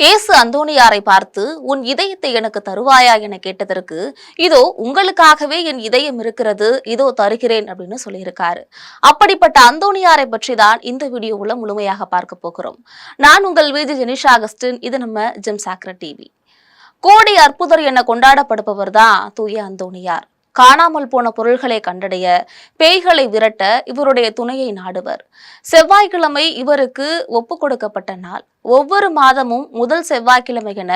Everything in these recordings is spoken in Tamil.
இயேசு அந்தோணியாரை பார்த்து, உன் இதயத்தை எனக்கு தருவாயா என கேட்டதற்கு, இதோ உங்களுக்காகவே என் இதயம் இருக்கிறது, இதோ தருகிறேன் அப்படின்னு சொல்லியிருக்காரு. அப்படிப்பட்ட அந்தோணியாரை பற்றி தான் இந்த வீடியோவுல முழுமையாக பார்க்க போகிறோம். நான் உங்கள் விஜி ஜெனிஷா அகஸ்டின். இது நம்ம ஜெம் சாக்ரட் டிவி. கோடி அற்புதர் என கொண்டாடப்படுபவர் தான் தூய அந்தோணியார். காணாமல் போன பொருள்களை கண்டடைய, பேய்களை விரட்ட இவருடைய துணையை நாடுவர். செவ்வாய்க்கிழமை இவருக்கு ஒப்பு கொடுக்கப்பட்ட நாள். ஒவ்வொரு மாதமும் முதல் செவ்வாய்க்கிழமை என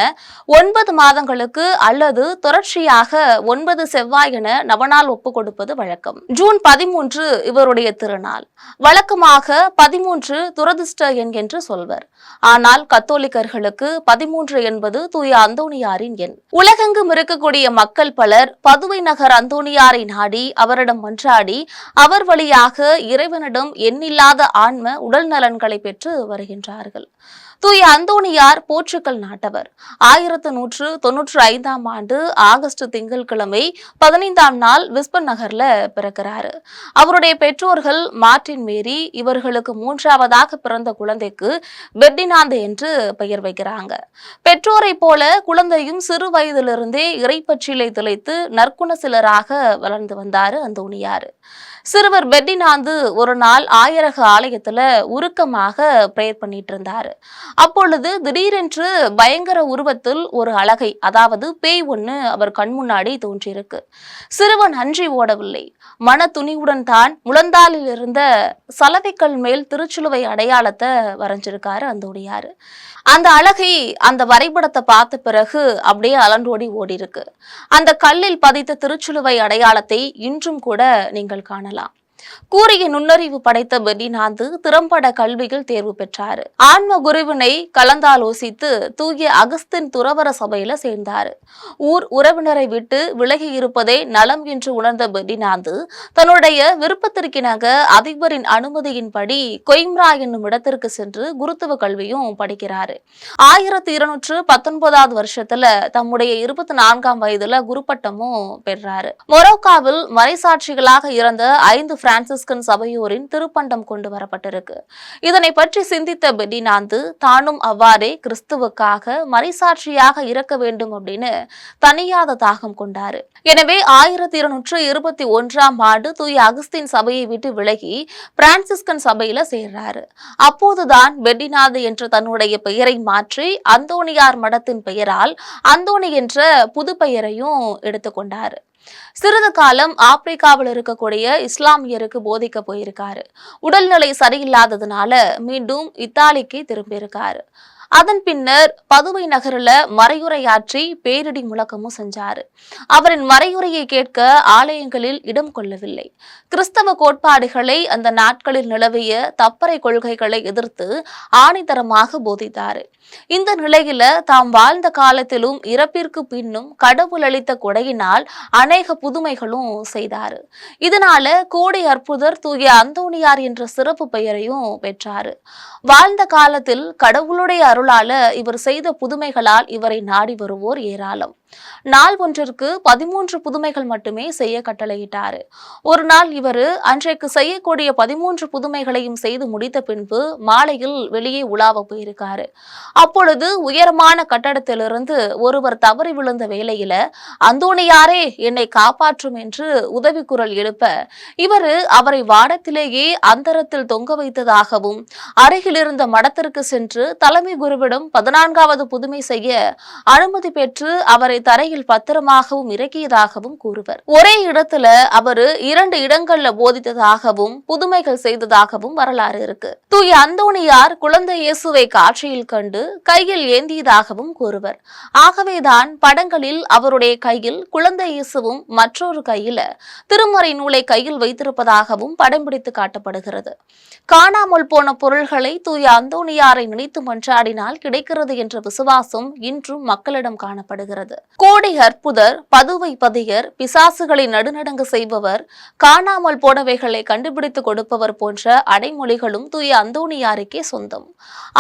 9 மாதங்களுக்கு அல்லது தொடர்ச்சியாக 9 செவ்வாய் என நவநாள் ஒப்பு கொடுப்பது வழக்கம். ஜூன் 13 இவருடைய திருநாள். வழக்கமாக 13 துரதிர்ஷ்ட எண் என்று சொல்வர். ஆனால் கத்தோலிக்கர்களுக்கு 13 என்பது தூய அந்தோணியாரின் எண். உலகெங்கும் இருக்கக்கூடிய மக்கள் பலர் பதுவை நகர் அந்தோணியாரை நாடி அவரிடம் மன்றாடி அவர் வழியாக இறைவனிடம் எண்ணில்லாத ஆன்ம உடல் நலன்களை பெற்று வருகின்றார்கள். தூய அந்தோணியார் போர்ச்சுகல் நாட்டவர். 1195 ஆண்டு ஆகஸ்ட் திங்கட்கிழமை 15ஆம் நாள் விஸ்பன் நகர்ல பிறக்கிறாரு. அவருடைய பெற்றோர்கள் மார்டின் மேரி. இவர்களுக்கு 3ஆவதாக பிறந்த குழந்தைக்கு பெர்டினாந்து என்று பெயர் வைக்கிறாங்க. பெற்றோரை போல குழந்தையும் சிறு வயதிலிருந்தே இறைப்பற்றிலை திளைத்து நற்குண சிலராக வளர்ந்து வந்தாரு அந்தோணியார். சிறுவர் பெர்டினாந்து ஒரு நாள் ஆயரக ஆலயத்துல உருக்கமாக பிரேயர் பண்ணிட்டு இருந்தாரு. அப்பொழுது திடீரென்று பயங்கர உருவத்தில் ஒரு அழகை, அதாவது பேய் ஒண்ணு அவர் கண் முன்னாடி தோன்றியிருக்கு. சிறுவன் அன்றி ஓடவில்லை. மன துணிவுடன் தான் முழந்தாளில் இருந்த சலவைக்கல் மேல் திருச்சிலுவை அடையாளத்தை வரைஞ்சிருக்காரு அந்தோணியார். அந்த அழகை, அந்த வரைபடத்தை பார்த்த பிறகு அப்படியே அலண்டோடி ஓடி இருக்கு. அந்த கல்லில் பதித்த திருச்சிலுவை அடையாளத்தை இன்றும் கூட நீங்கள் காணலாம். கூறிய நுண்ணறிவு படைத்த பெர்டினாந்து திறம்பட கல்வியில் தேர்வு பெற்றாரு. ஆன்ம குருவினை கலந்தாலோசித்து தூய அகஸ்தின் துறவர சபையில சேர்ந்தாரு. ஊர் உறவினரை விட்டு விலகி இருப்பதே நலம் என்று உணர்ந்த பெர்டினாந்து தன்னுடைய விருப்பத்திற்கிணங்க அதிபரின் அனுமதியின்படி கொய்ம்ரா என்னும் இடத்திற்கு சென்று குருத்துவ கல்வியும் படிக்கிறாரு. 1219 வருஷத்துல தம்முடைய 24ஆம் வயதுல குருப்பட்டமும் பெறாரு. மொரோக்காவில் மறைசாட்சிகளாக இறந்த 5 பிரான்சிஸ்கன் சபையோரின் திருப்பண்டம் கொண்டு வரப்பட்டிருக்கு. இதனை பற்றி சிந்தித்த பெர்டினாந்து தானும் அவ்வாறே கிறிஸ்துவுக்காக மறைசாட்சியாக இருக்க வேண்டும் அப்படின்னு தனியாத தாகம் கொண்டாரு. எனவே 1221ஆம் ஆண்டு தூய அகஸ்தின் சபையை விட்டு விலகி பிரான்சிஸ்கன் சபையில சேர்றாரு. அப்போதுதான் பெர்டினாந்து என்ற தன்னுடைய பெயரை மாற்றி அந்தோணியார் மடத்தின் பெயரால் அந்தோணி என்ற புது பெயரையும் எடுத்துக்கொண்டாரு. சிறிது காலம் ஆப்பிரிக்காவில் இருக்கக்கூடிய இஸ்லாமியருக்கு போதிக்க போயிருக்காரு. உடல்நிலை சரியில்லாததுனால மீண்டும் இத்தாலிக்கு திரும்பியிருக்காரு. அதன் பின்னர் பதுவை நகரில் மறையுரையாற்றி பேரிடி முழக்கமும் செஞ்சாரு. அவரின் மறையுரையை கேட்க ஆலயங்களில் இடம் கொள்ளவில்லை. கிறிஸ்தவ கோட்பாடுகளை, அந்த நாட்களில் நிலவிய தப்பறை கொள்கைகளை எதிர்த்து ஆணித்தரமாக போதித்தாரு. இந்த நிலையில தாம் வாழ்ந்த காலத்திலும் இறப்பிற்கு பின்னும் கடவுள் அளித்த கொடையினால் அநேக புதுமைகளும் செய்தாரு. இதனால கோடி அற்புதர் தூய அந்தோணியார் என்ற சிறப்பு பெயரையும் பெற்றாரு. வாழ்ந்த காலத்தில் கடவுளுடைய அருளால இவர் செய்த புதுமைகளால் இவரை நாடி வருவோர் ஏராளம். நாள் ஒன்றிற்கு 13 புதுமைகள் மட்டுமே செய்ய கட்டளையிட்டாரு. ஒரு நாள் இவர் அன்றைக்கு செய்யக்கூடிய 13 புதுமைகளையும் செய்து முடித்த பின்பு மாலையில் வெளியே உலாவ போயிருக்காரு. அப்பொழுது உயரமான கட்டடத்திலிருந்து ஒருவர் தவறி விழுந்த வேளையில, அந்தோணியாரே என்னை காப்பாற்றும் என்று உதவி குரல் எழுப்ப, இவர் அவரை வானத்திலேயே அந்தரத்தில் தொங்க வைத்ததாகவும் அருகில் இருந்த மடத்திற்கு சென்று தலைமை குருவிடம் 14வது புதுமை செய்ய அனுமதி பெற்று அவரை தரையில் பத்திரமாகவும் இறக்கியதாகவும் கூறுவர். ஒரே இடத்துல அவரு 2 இடங்கள்ல போதித்ததாகவும் புதுமைகள் செய்ததாகவும் வரலாறு இருக்கு. தூய அந்தோணியார் குழந்தை இயேசுவை காட்சியில் கண்டு கையில் ஏந்தியதாகவும் கூறுவர். ஆகவேதான் படங்களில் அவருடைய கையில் குழந்தை இயேசுவும் மற்றொரு கையில திருமறை நூலை கையில் வைத்திருப்பதாகவும் படம் பிடித்து காட்டப்படுகிறது. காணாமல் போன பொருள்களை தூய அந்தோணியாரை நினைத்து மன்றாடினால் கிடைக்கிறது என்ற விசுவாசம் இன்றும் மக்களிடம் காணப்படுகிறது. கோடி அற்புதர், பதுவை பதியர், பிசாசுகளை நடுநடங்க செய்பவர், காணாமல் போனவைகளை கண்டுபிடித்து கொடுப்பவர் போன்ற அடைமொழிகளும் தூய அந்தோணியாருக்கே சொந்தம்.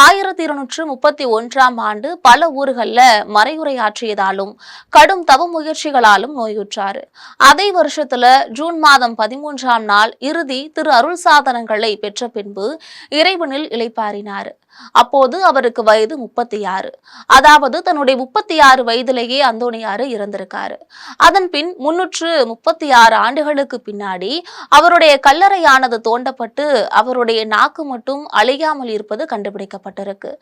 1231ஆம் ஆண்டு பல ஊர்கள்ல மறையுரையாற்றியதாலும் கடும் தவ முயற்சிகளாலும் நோயுற்றாரு. அதே வருஷத்துல ஜூன் மாதம் 13ஆம் நாள் இறுதி திரு அருள் சாதனங்களை பெற்ற பின்பு இறைவனில் இளைப்பாறினார். அப்போது அவருக்கு வயது 36. அதாவது தன்னுடைய 36 வயதிலேயே அந்தோணியார் இறந்திருக்காரு. அதன் பின் 336 ஆண்டுகளுக்கு பின்னாடி அவருடைய கல்லறையானது தோண்டப்பட்டு அவருடைய நாக்கு மட்டும் அழியாமல் இருப்பது கண்டுபிடிக்கப்பட்டிருக்கு.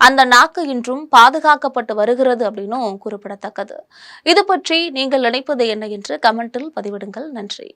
அந்த நாக்கு இன்றும் பாதுகாக்கப்பட்டு வருகிறது அப்படின்னும் குறிப்பிடத்தக்கது. இது பற்றி நீங்கள் நினைப்பது என்ன என்று கமெண்டில் பதிவிடுங்கள். நன்றி.